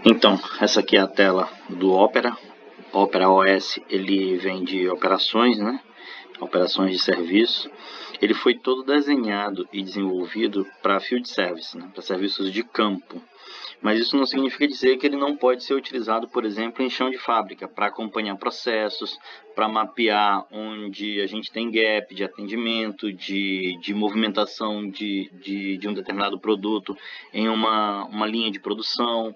Então, essa aqui é a tela do Opera. O Opera OS, ele vem de operações, né? Operações de serviço. Ele foi todo desenhado e desenvolvido para field service, né? Para serviços de campo. Mas isso não significa dizer que ele não pode ser utilizado, por exemplo, em chão de fábrica, para acompanhar processos, para mapear onde a gente tem gap de atendimento, de movimentação de um determinado produto em uma linha de produção.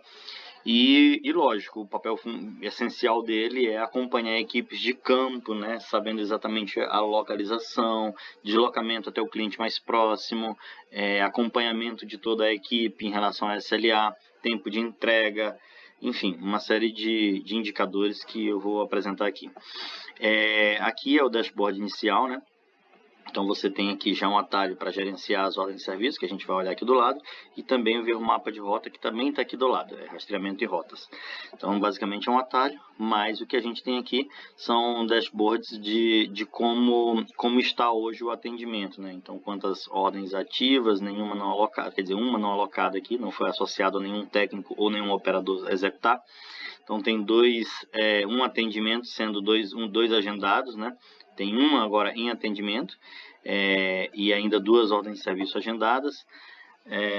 E lógico, o papel essencial dele é acompanhar equipes de campo, né, sabendo exatamente a localização, deslocamento até o cliente mais próximo, acompanhamento de toda a equipe em relação a SLA, tempo de entrega, enfim, uma série de indicadores que eu vou apresentar aqui. Aqui é o dashboard inicial, né? Então você tem aqui já um atalho para gerenciar as ordens de serviço, que a gente vai olhar aqui do lado, e também ver o mapa de rota, que também está aqui do lado, rastreamento de rotas. Então basicamente é um atalho, mas o que a gente tem aqui são dashboards de como está hoje o atendimento, né? Então quantas ordens ativas, nenhuma não alocada, quer dizer, uma não alocada aqui, não foi associado a nenhum técnico ou nenhum operador executar. Então tem um atendimento sendo dois agendados, né? Tem uma agora em atendimento e ainda 2 ordens de serviço agendadas.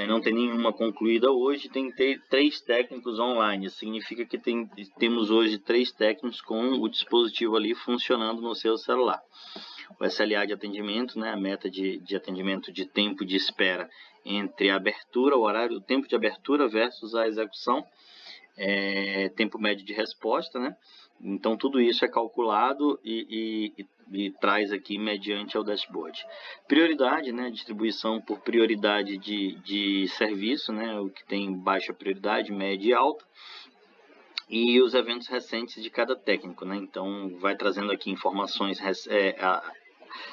Não tem nenhuma concluída hoje. Tem 3 técnicos online. Isso significa que temos hoje 3 técnicos com o dispositivo ali funcionando no seu celular. O SLA de atendimento, né, a meta de atendimento de tempo de espera entre a abertura, o tempo de abertura versus a execução. Tempo médio de resposta, né? Então tudo isso é calculado e traz aqui mediante ao dashboard. Prioridade, né? Distribuição por prioridade de serviço, né? O que tem baixa prioridade, média e alta. E os eventos recentes de cada técnico, né? Então vai trazendo aqui informações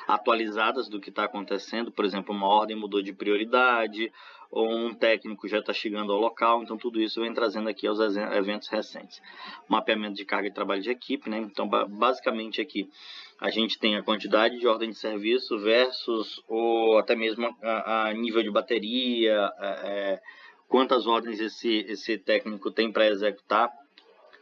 atualizadas do que está acontecendo. Por exemplo, uma ordem mudou de prioridade, ou um técnico já está chegando ao local. Então tudo isso vem trazendo aqui aos eventos recentes. Mapeamento de carga de trabalho de equipe, né? Então basicamente aqui a gente tem a quantidade de ordem de serviço versus ou até mesmo a nível de bateria, quantas ordens esse técnico tem para executar.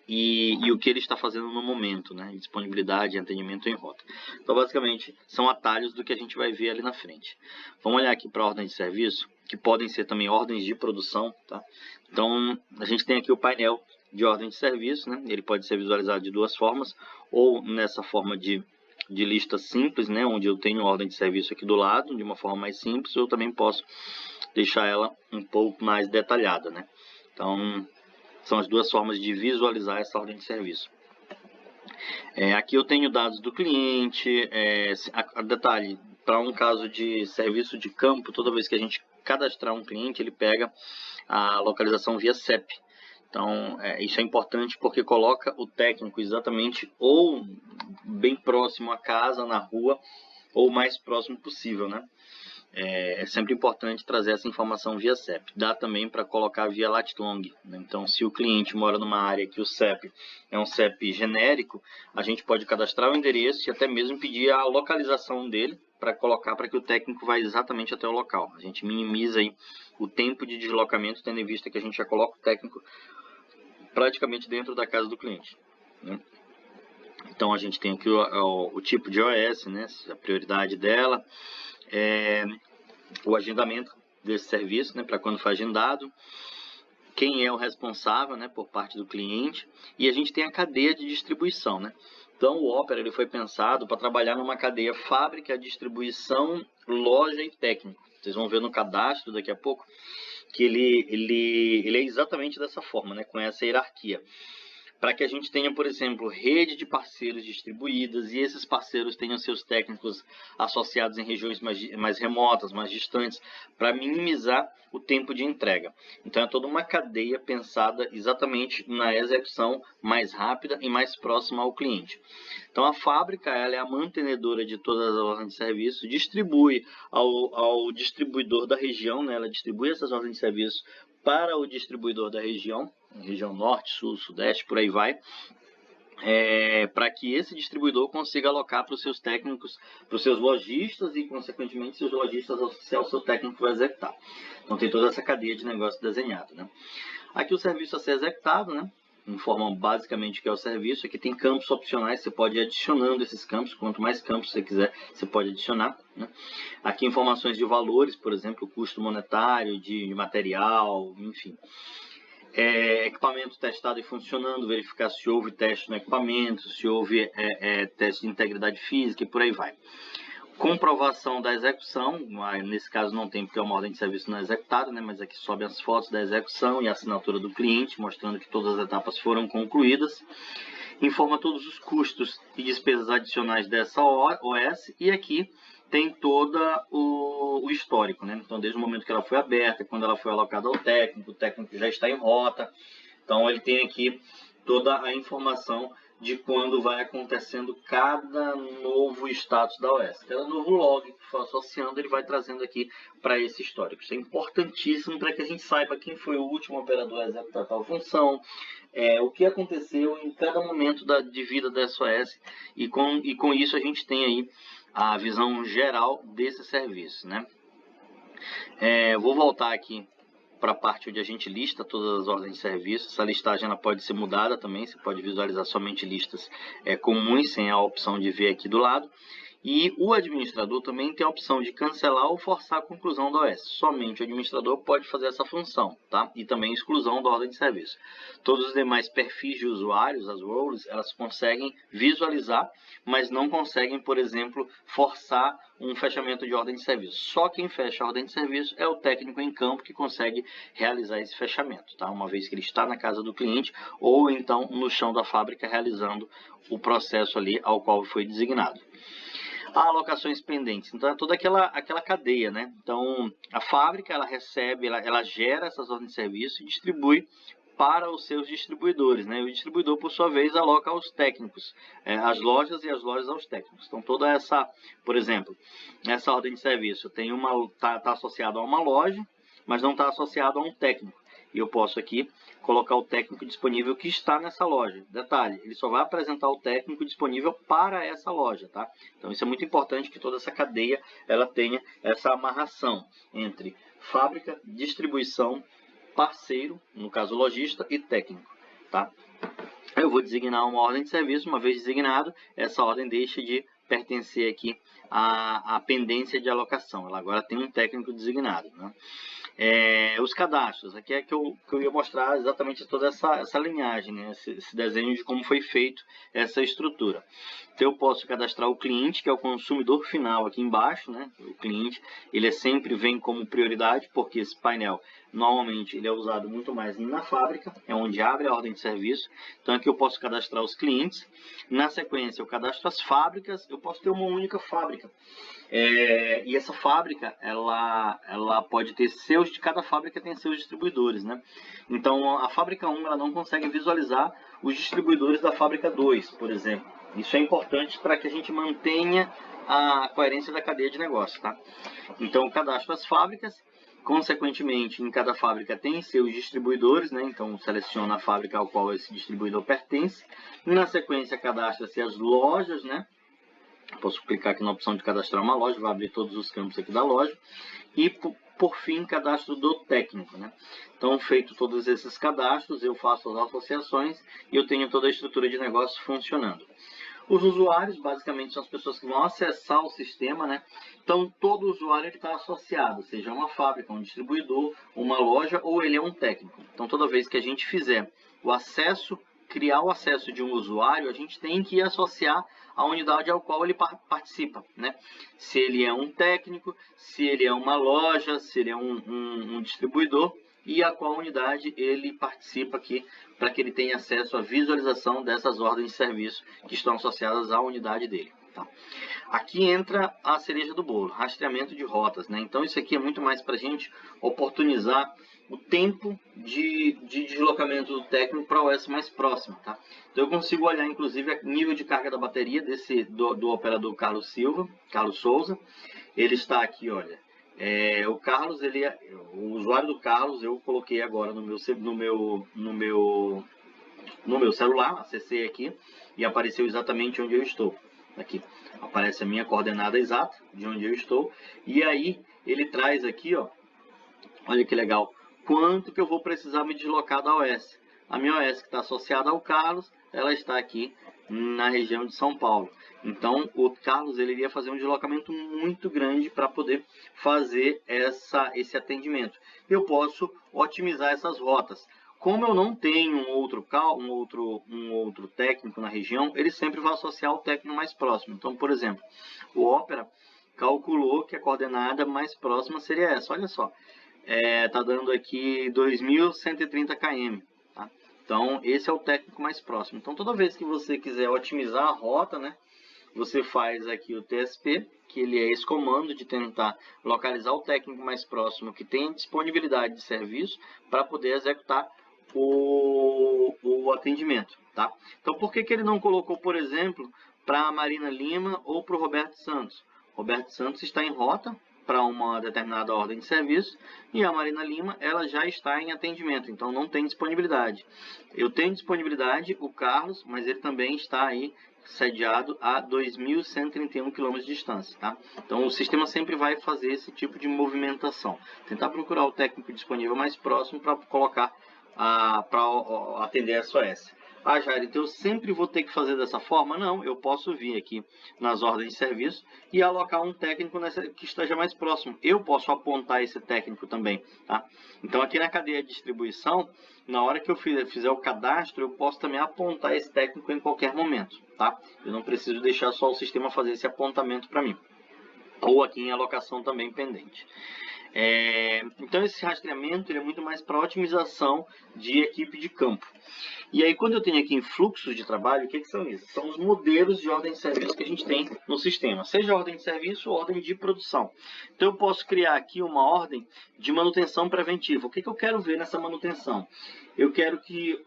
E o que ele está fazendo no momento, né? Disponibilidade, atendimento em rota. Então, basicamente, são atalhos do que a gente vai ver ali na frente. Vamos olhar aqui para ordens de serviço, que podem ser também ordens de produção, tá? Então, a gente tem aqui o painel de ordem de serviço, né? Ele pode ser visualizado de 2 formas, ou nessa forma de lista simples, né? Onde eu tenho ordem de serviço aqui do lado, de uma forma mais simples, ou eu também posso deixar ela um pouco mais detalhada, né? Então, são as 2 formas de visualizar essa ordem de serviço. Aqui eu tenho dados do cliente. Detalhe, para um caso de serviço de campo, toda vez que a gente cadastrar um cliente, ele pega a localização via CEP. Então, isso é importante porque coloca o técnico exatamente ou bem próximo à casa, na rua, ou o mais próximo possível, né? É sempre importante trazer essa informação via CEP. Dá também para colocar via lat-long, né? Então, se o cliente mora numa área que o CEP é um CEP genérico, a gente pode cadastrar o endereço e até mesmo pedir a localização dele para colocar para que o técnico vá exatamente até o local. A gente minimiza aí o tempo de deslocamento, tendo em vista que a gente já coloca o técnico praticamente dentro da casa do cliente, né? Então, a gente tem aqui o tipo de OS, né? A prioridade dela. O agendamento desse serviço, né, para quando foi agendado, quem é o responsável, né, por parte do cliente, e a gente tem a cadeia de distribuição, né? Então o Opera ele foi pensado para trabalhar numa cadeia fábrica, distribuição, loja e técnico. Vocês vão ver no cadastro daqui a pouco que ele é exatamente dessa forma, né, com essa hierarquia. Para que a gente tenha, por exemplo, rede de parceiros distribuídas e esses parceiros tenham seus técnicos associados em regiões mais remotas, mais distantes, para minimizar o tempo de entrega. Então é toda uma cadeia pensada exatamente na execução mais rápida e mais próxima ao cliente. Então a fábrica ela é a mantenedora de todas as ordens de serviço, distribui ao distribuidor da região, né? Ela distribui essas ordens de serviço para o distribuidor da região norte, sul, sudeste, por aí vai. para que esse distribuidor consiga alocar para os seus técnicos, para os seus lojistas e, consequentemente, seus lojistas associar o seu técnico para executar. Então, tem toda essa cadeia de negócio desenhada, né? Aqui o serviço a ser executado, né? Informam basicamente o que é o serviço. Aqui tem campos opcionais, você pode ir adicionando esses campos. Quanto mais campos você quiser, você pode adicionar, né? Aqui informações de valores, por exemplo, o custo monetário, de material, enfim. Equipamento testado e funcionando, verificar se houve teste no equipamento, se houve teste de integridade física e por aí vai. Comprovação da execução, nesse caso não tem porque é uma ordem de serviço não executada, né, mas aqui sobe as fotos da execução e a assinatura do cliente, mostrando que todas as etapas foram concluídas. Informa todos os custos e despesas adicionais dessa OS e aqui tem todo o histórico, né? Então, desde o momento que ela foi aberta, quando ela foi alocada ao técnico, o técnico já está em rota. Então, ele tem aqui toda a informação de quando vai acontecendo cada novo status da OS. Cada novo log que for associando, ele vai trazendo aqui para esse histórico. Isso é importantíssimo para que a gente saiba quem foi o último operador a executar tal função, o que aconteceu em cada momento de vida da SOS, e com isso a gente tem aí a visão geral desse serviço, né? Vou voltar aqui para a parte onde a gente lista todas as ordens de serviço. Essa listagem ela pode ser mudada também, você pode visualizar somente listas comuns, sem a opção de ver aqui do lado. E o administrador também tem a opção de cancelar ou forçar a conclusão da OS. Somente o administrador pode fazer essa função, tá? E também exclusão da ordem de serviço. Todos os demais perfis de usuários, as roles, elas conseguem visualizar, mas não conseguem, por exemplo, forçar um fechamento de ordem de serviço. Só quem fecha a ordem de serviço é o técnico em campo que consegue realizar esse fechamento, tá? Uma vez que ele está na casa do cliente ou então no chão da fábrica realizando o processo ali ao qual foi designado. Alocações pendentes, então é toda aquela cadeia, né? Então a fábrica ela recebe, ela gera essas ordens de serviço e distribui para os seus distribuidores, né? E o distribuidor, por sua vez, aloca aos técnicos, as lojas e as lojas aos técnicos. Então toda essa, por exemplo, essa ordem de serviço tem tá associada a uma loja, mas não está associado a um técnico. E eu posso aqui colocar o técnico disponível que está nessa loja. Detalhe, ele só vai apresentar o técnico disponível para essa loja, tá? Então isso é muito importante que toda essa cadeia ela tenha essa amarração entre fábrica, distribuição, parceiro, no caso lojista, e técnico, tá? Eu vou designar uma ordem de serviço. Uma vez designado, essa ordem deixa de pertencer aqui à pendência de alocação. Ela agora tem um técnico designado, né? Os cadastros, aqui é que eu ia mostrar exatamente toda essa linhagem, né? Esse desenho de como foi feito essa estrutura. Então eu posso cadastrar o cliente, que é o consumidor final aqui embaixo, né? O cliente, ele sempre vem como prioridade, porque esse painel normalmente ele é usado muito mais na fábrica, é onde abre a ordem de serviço. Então aqui eu posso cadastrar os clientes. Na sequência eu cadastro as fábricas. Eu posso ter uma única fábrica. E essa fábrica, ela pode ter cada fábrica tem seus distribuidores, né? Então a fábrica 1 ela não consegue visualizar os distribuidores da fábrica 2, por exemplo. Isso é importante para que a gente mantenha a coerência da cadeia de negócio, tá? Então eu cadastro as fábricas. Consequentemente, em cada fábrica tem seus distribuidores, né? Então seleciona a fábrica ao qual esse distribuidor pertence. Na sequência, cadastra-se as lojas, né? Posso clicar aqui na opção de cadastrar uma loja, vai abrir todos os campos aqui da loja. E, por fim, cadastro do técnico, né? Então, feito todos esses cadastros, eu faço as associações e eu tenho toda a estrutura de negócio funcionando. Os usuários, basicamente, são as pessoas que vão acessar o sistema, né? Então, todo usuário está associado, seja uma fábrica, um distribuidor, uma loja, ou ele é um técnico. Então, toda vez que a gente fizer o acesso, criar o acesso de um usuário, a gente tem que associar a unidade ao qual ele participa, né? Se ele é um técnico, se ele é uma loja, se ele é um distribuidor, e a qual unidade ele participa aqui, para que ele tenha acesso à visualização dessas ordens de serviço que estão associadas à unidade dele. Tá? Aqui entra a cereja do bolo, rastreamento de rotas, né? Então isso aqui é muito mais para a gente oportunizar o tempo de deslocamento do técnico para a OS mais próxima, tá? Então eu consigo olhar inclusive o nível de carga da bateria do operador Carlos Souza. Ele está aqui, olha. O Carlos, o usuário do Carlos eu coloquei agora no meu celular, acessei aqui. e apareceu exatamente onde eu estou. Aqui aparece a minha coordenada exata de onde eu estou, e aí ele traz aqui, ó, olha que legal, quanto que eu vou precisar me deslocar da OS. A minha OS que está associada ao Carlos, ela está aqui na região de São Paulo. Então, o Carlos ele iria fazer um deslocamento muito grande para poder fazer esse atendimento. Eu posso otimizar essas rotas. Como eu não tenho um outro técnico na região, ele sempre vai associar o técnico mais próximo. Então, por exemplo, o Opera calculou que a coordenada mais próxima seria essa. Olha só, tá dando aqui 2.130 km. Tá? Então, esse é o técnico mais próximo. Então, toda vez que você quiser otimizar a rota, né, você faz aqui o TSP, que ele é esse comando de tentar localizar o técnico mais próximo que tem disponibilidade de serviço para poder executar o atendimento. Tá? Então, por que ele não colocou, por exemplo, para a Marina Lima ou para o Roberto Santos? Roberto Santos está em rota para uma determinada ordem de serviço e a Marina Lima ela já está em atendimento, então não tem disponibilidade. Eu tenho disponibilidade, o Carlos, mas ele também está aí sediado a 2.131 km de distância. Tá? Então o sistema sempre vai fazer esse tipo de movimentação, tentar procurar o técnico disponível mais próximo para colocar para atender a SOS. Ah, Jair, então eu sempre vou ter que fazer dessa forma? Não, eu posso vir aqui nas ordens de serviço e alocar um técnico que esteja mais próximo. Eu posso apontar esse técnico também, tá? Então aqui na cadeia de distribuição, na hora que eu fizer o cadastro, eu posso também apontar esse técnico em qualquer momento, tá? Eu não preciso deixar só o sistema fazer esse apontamento para mim. Ou aqui em alocação também pendente. Então esse rastreamento ele é muito mais para otimização de equipe de campo. E aí quando eu tenho aqui em fluxos de trabalho, o que são isso? São os modelos de ordem de serviço que a gente tem no sistema, seja ordem de serviço ou ordem de produção. Então eu posso criar aqui uma ordem de manutenção preventiva. O que eu quero ver nessa manutenção? Eu quero que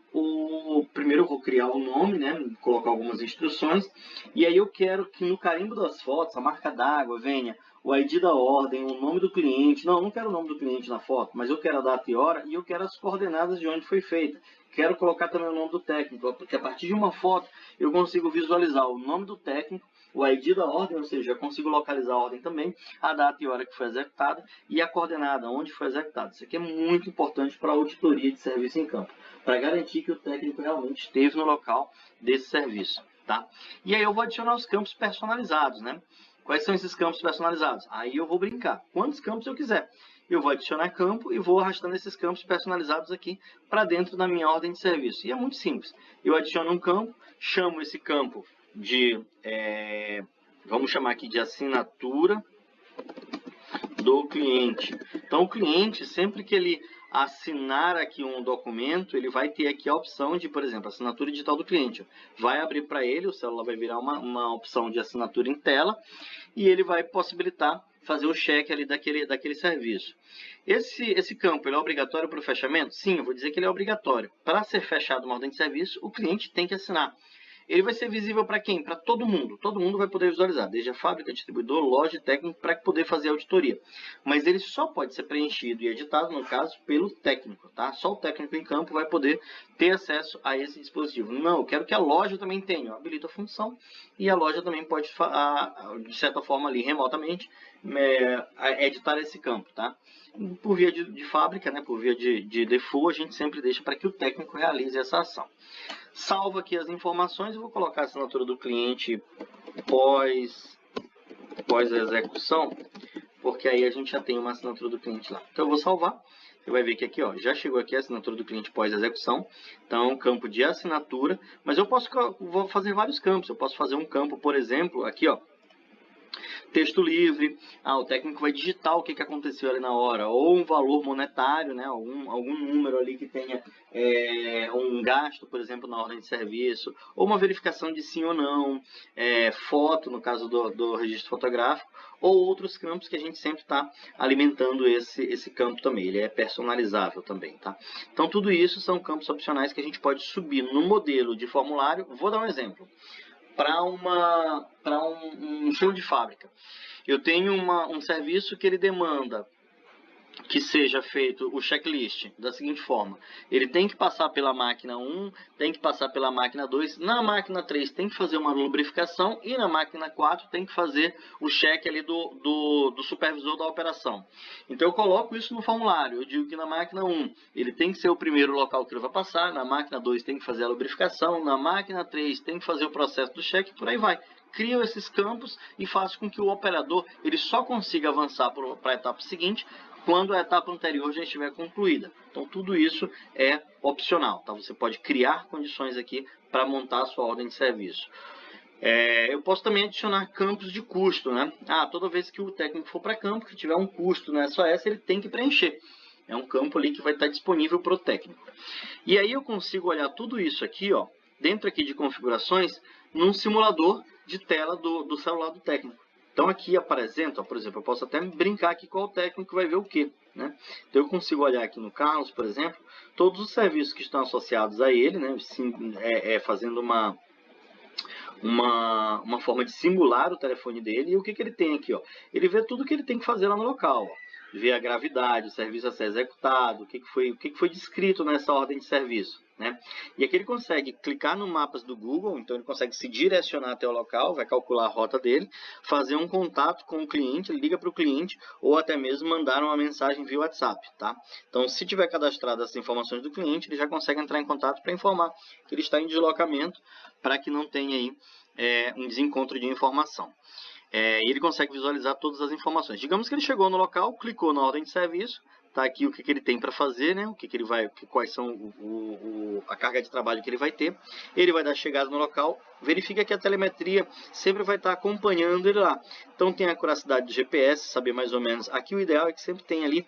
primeiro eu vou criar o nome, né, colocar algumas instruções, e aí eu quero que no carimbo das fotos, a marca d'água, venha o ID da ordem, o nome do cliente. Não, eu não quero o nome do cliente na foto, mas eu quero a data e hora e eu quero as coordenadas de onde foi feita. Quero colocar também o nome do técnico, porque a partir de uma foto eu consigo visualizar o nome do técnico, o ID da ordem, ou seja, eu consigo localizar a ordem também, a data e hora que foi executada e a coordenada, onde foi executado. Isso aqui é muito importante para a auditoria de serviço em campo, para garantir que o técnico realmente esteve no local desse serviço. Tá? E aí eu vou adicionar os campos personalizados, né? Quais são esses campos personalizados? Aí eu vou brincar. Quantos campos eu quiser. Eu vou adicionar campo e vou arrastando esses campos personalizados aqui para dentro da minha ordem de serviço. E é muito simples. Eu adiciono um campo, chamo esse campo de, vamos chamar aqui de assinatura do cliente. Então o cliente, sempre que ele assinar aqui um documento, ele vai ter aqui a opção de, por exemplo, assinatura digital do cliente. Vai abrir para ele, o celular vai virar uma opção de assinatura em tela e ele vai possibilitar fazer o cheque ali daquele serviço. Esse campo ele é obrigatório para o fechamento? Sim, eu vou dizer que ele é obrigatório. Para ser fechado uma ordem de serviço, o cliente tem que assinar. Ele vai ser visível para quem? Para todo mundo. Todo mundo vai poder visualizar, desde a fábrica, distribuidor, loja e técnico, para poder fazer a auditoria. Mas ele só pode ser preenchido e editado, no caso, pelo técnico. Tá? Só o técnico em campo vai poder ter acesso a esse dispositivo. Não, eu quero que a loja também tenha. Eu habilito a função e a loja também pode, de certa forma, ali remotamente, editar esse campo. Tá? Por via de fábrica, né, por via de default, a gente sempre deixa para que o técnico realize essa ação. Salvo aqui as informações, eu vou colocar a assinatura do cliente pós a execução, porque aí a gente já tem uma assinatura do cliente lá. Então eu vou salvar, você vai ver que aqui ó, já chegou aqui a assinatura do cliente pós execução, então campo de assinatura, mas vou fazer vários campos, eu posso fazer um campo, por exemplo, aqui ó, texto livre, o técnico vai digitar o que aconteceu ali na hora, ou um valor monetário, né, algum número ali que tenha um gasto, por exemplo, na ordem de serviço, ou uma verificação de sim ou não, foto, no caso do registro fotográfico, ou outros campos que a gente sempre está alimentando esse campo também, ele é personalizável também. Tá? Então tudo isso são campos opcionais que a gente pode subir no modelo de formulário. Vou dar um exemplo. Para um show de fábrica. Eu tenho um serviço que ele demanda que seja feito o checklist da seguinte forma: ele tem que passar pela máquina 1, tem que passar pela máquina 2, na máquina 3 tem que fazer uma lubrificação e na máquina 4 tem que fazer o check ali do supervisor da operação. Então eu coloco isso no formulário, eu digo que na máquina 1 ele tem que ser o primeiro local que ele vai passar, na máquina 2 tem que fazer a lubrificação, na máquina 3 tem que fazer o processo do check, por aí vai. Crio esses campos e faço com que o operador ele só consiga avançar para a etapa seguinte quando a etapa anterior já estiver concluída. Então, tudo isso é opcional, tá? Você pode criar condições aqui para montar a sua ordem de serviço. Eu posso também adicionar campos de custo, né? Toda vez que o técnico for para campo, que tiver um custo no SOS, ele tem que preencher. É um campo ali que vai estar disponível para o técnico. E aí eu consigo olhar tudo isso aqui, ó, dentro aqui de configurações, num simulador de tela do celular do técnico. Então aqui apresenta, por exemplo, eu posso até brincar aqui qual técnico vai ver o quê, né? Então eu consigo olhar aqui no Carlos, por exemplo, todos os serviços que estão associados a ele, né? Fazendo uma forma de simular o telefone dele. E o que ele tem aqui, ó? Ele vê tudo que ele tem que fazer lá no local, ó. Vê a gravidade, o serviço a ser executado, o que foi descrito nessa ordem de serviço, né? E aqui ele consegue clicar no mapas do Google, então ele consegue se direcionar até o local, vai calcular a rota dele, fazer um contato com o cliente, liga para o cliente ou até mesmo mandar uma mensagem via WhatsApp, tá? Então, se tiver cadastrado essas informações do cliente, ele já consegue entrar em contato para informar que ele está em deslocamento para que não tenha aí um desencontro de informação. E ele consegue visualizar todas as informações. Digamos que ele chegou no local, clicou na ordem de serviço, tá aqui o que ele tem para fazer, né? Quais são a carga de trabalho que ele vai ter. Ele vai dar chegada no local, verifica que a telemetria sempre vai estar acompanhando ele lá. Então tem a acuracidade do GPS, saber mais ou menos. Aqui o ideal é que sempre tenha ali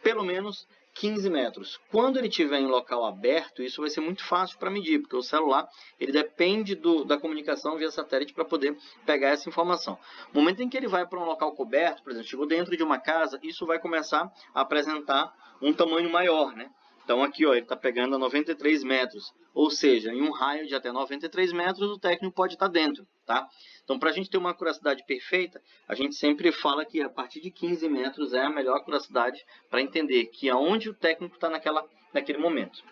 pelo menos 15 metros. Quando ele estiver em local aberto, isso vai ser muito fácil para medir, porque o celular ele depende da comunicação via satélite para poder pegar essa informação. No momento em que ele vai para um local coberto, por exemplo, chegou dentro de uma casa, isso vai começar a apresentar um tamanho maior, né? Então aqui, ó, ele está pegando a 93 metros, ou seja, em um raio de até 93 metros o técnico pode estar dentro, tá? Então, para a gente ter uma acuracidade perfeita, a gente sempre fala que a partir de 15 metros é a melhor acuracidade para entender que aonde o técnico está naquele momento.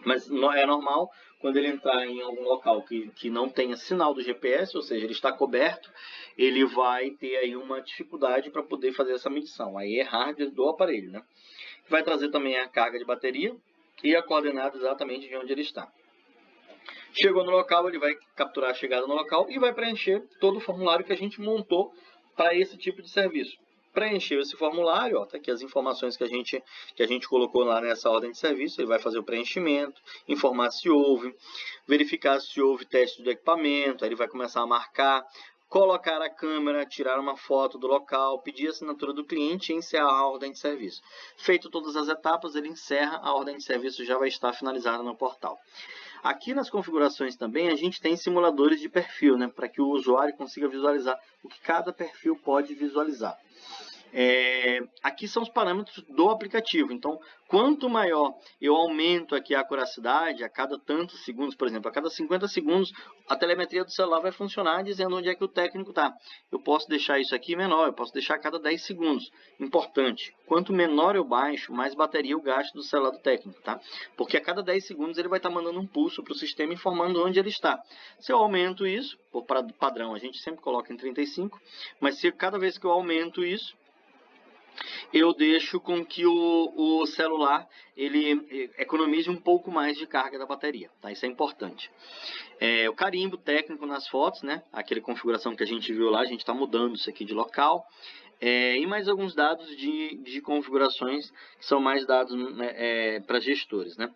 Mas é normal, quando ele entrar em algum local que não tenha sinal do GPS, ou seja, ele está coberto, ele vai ter aí uma dificuldade para poder fazer essa medição. Aí é hardware do aparelho, né? Vai trazer também a carga de bateria e a coordenada exatamente de onde ele está. Chegou no local, ele vai capturar a chegada no local e vai preencher todo o formulário que a gente montou para esse tipo de serviço. Preencheu esse formulário, ó, tá aqui as informações que a gente colocou lá nessa ordem de serviço. Ele vai fazer o preenchimento, informar se houve, verificar se houve teste do equipamento, aí ele vai começar a marcar, colocar a câmera, tirar uma foto do local, pedir a assinatura do cliente e encerrar a ordem de serviço. Feito todas as etapas, ele encerra, a ordem de serviço já vai estar finalizada no portal. Aqui nas configurações também a gente tem simuladores de perfil, né, para que o usuário consiga visualizar o que cada perfil pode visualizar. Aqui são os parâmetros do aplicativo. Então, quanto maior eu aumento aqui a acuracidade, a cada tantos segundos, por exemplo, a cada 50 segundos, a telemetria do celular vai funcionar dizendo onde é que o técnico está. Eu posso deixar isso aqui menor, eu posso deixar a cada 10 segundos. Importante, quanto menor eu baixo, mais bateria eu gasto do celular do técnico, tá? Porque a cada 10 segundos ele vai estar mandando um pulso para o sistema informando onde ele está. Se eu aumento isso, por padrão a gente sempre coloca em 35, mas se cada vez que eu aumento isso, eu deixo com que o celular ele economize um pouco mais de carga da bateria, tá? Isso é importante. O carimbo técnico nas fotos, né? Aquela configuração que a gente viu lá, a gente está mudando isso aqui de local. E mais alguns dados de configurações que são mais dados, né, para gestores, né?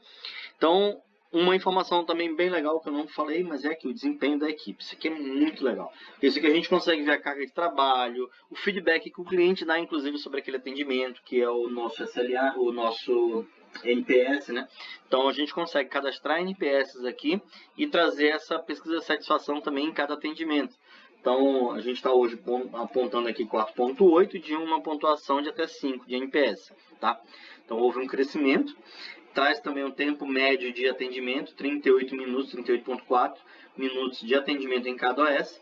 Então, uma informação também bem legal que eu não falei, mas é que o desempenho da equipe. Isso aqui é muito legal. Isso aqui a gente consegue ver a carga de trabalho, o feedback que o cliente dá, inclusive, sobre aquele atendimento, que é o nosso SLA, o nosso NPS, né? Então, a gente consegue cadastrar NPS aqui e trazer essa pesquisa de satisfação também em cada atendimento. Então, a gente está hoje apontando aqui 4.8 de uma pontuação de até 5 de NPS, tá? Então, houve um crescimento. Traz também um tempo médio de atendimento, 38 minutos, 38.4 minutos de atendimento em cada OS.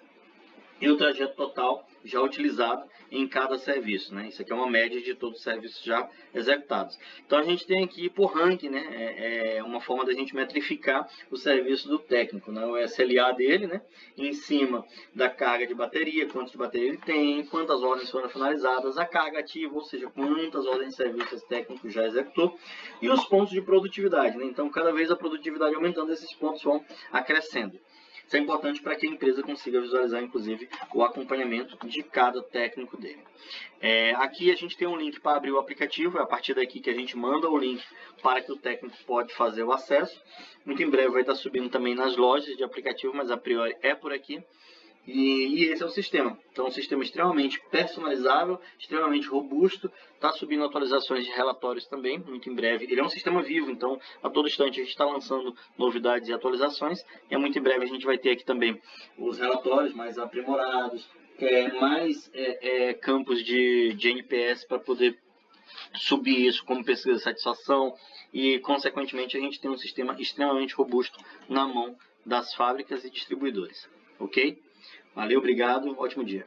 E o trajeto total já utilizado em cada serviço, né? Isso aqui é uma média de todos os serviços já executados. Então a gente tem aqui por ranking, né? É uma forma da gente metrificar o serviço do técnico, né? O SLA dele, né? Em cima da carga de bateria, quanto de bateria ele tem, quantas ordens foram finalizadas, a carga ativa, ou seja, quantas ordens de serviço esse técnico já executou, e os pontos de produtividade, né? Então cada vez a produtividade aumentando, esses pontos vão acrescendo. Isso é importante para que a empresa consiga visualizar, inclusive, o acompanhamento de cada técnico dele. Aqui a gente tem um link para abrir o aplicativo, é a partir daqui que a gente manda o link para que o técnico pode fazer o acesso. Muito em breve vai estar subindo também nas lojas de aplicativo, mas a priori é por aqui. E esse é o sistema. Então, um sistema extremamente personalizável, extremamente robusto. Está subindo atualizações de relatórios também, muito em breve. Ele é um sistema vivo, então a todo instante a gente está lançando novidades e atualizações. E muito em breve a gente vai ter aqui também os relatórios mais aprimorados, mais campos de NPS para poder subir isso como pesquisa de satisfação. E, consequentemente, a gente tem um sistema extremamente robusto na mão das fábricas e distribuidores. Ok? Valeu, obrigado, ótimo dia.